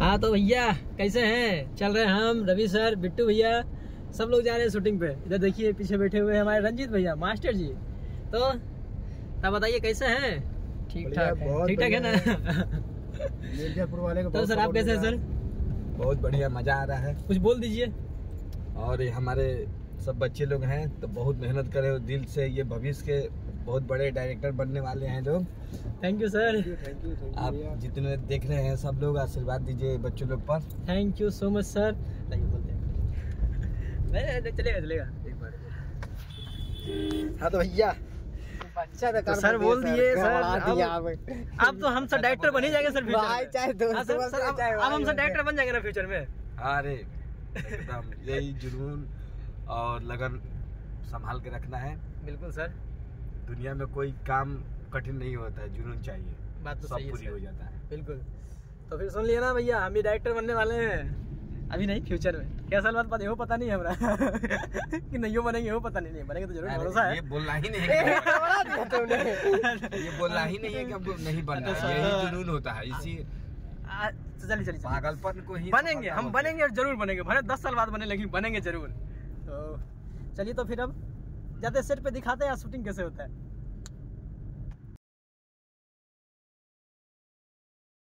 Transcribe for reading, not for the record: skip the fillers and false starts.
हाँ तो भैया कैसे हैं? चल रहे हैं हम, रवि सर, बिट्टू भैया, सब लोग जा रहे हैं शूटिंग पे। इधर देखिए पीछे बैठे हुए हैं हमारे रंजीत भैया, मास्टर जी। तो तब बताइए कैसे हैं? ठीक ठाक है ना? मिर्जापुर वाले को तो सर आप कैसे हैं सर? बहुत बढ़िया, मजा आ रहा है। कुछ बोल दीजिए। और ये हमारे सब बच्चे लोग हैं तो बहुत मेहनत करे दिल से, ये भविष्य के बहुत बड़े डायरेक्टर बनने वाले हैं लोग। Thank you sir. आप जितने देख रहे हैं सब लोग आशीर्वाद दीजिए बच्चों लोग पर। Thank you so much sir. चलेगा एक बार। हाँ तो भैया तो सर बोल दिए सर, अब तो हम सब डायरेक्टर बन ही जाएंगे सर फ्यूचर में। अब हम सब डायरेक्टर बन जाएंगे ना फ्यूचर में। अरे एकदम यही जुनून और लगन संभाल के रखना है। बिल्कुल सर। दुनिया में कोई काम कठिन नहीं होता है, जुनून चाहिए, बात तो सब सही पूरी हो जाता है। बिल्कुल। तो फिर सुन लिया ना भैया, हम भी डायरेक्टर बनने वाले हैं। अभी नहीं, फ्यूचर में। क्या साल बाद ये पता नहीं है हमरा कि नहीं बनेंगे, वो पता नहीं बनेंगे तो जरूर भरोसा है। ये बोलना ही नहीं है ये बोलना ही नहीं है कि हमको नहीं बनना है, यही जुनून होता है। इसी चलिए पागलपन को ही बनेंगे, हम बनेंगे और जरूर बनेंगे, भले 10 साल बाद बने लेकिन बनेंगे जरूर। तो चलिए तो फिर अब जाते सेट पे दिखाते हैं शूटिंग कैसे होता है।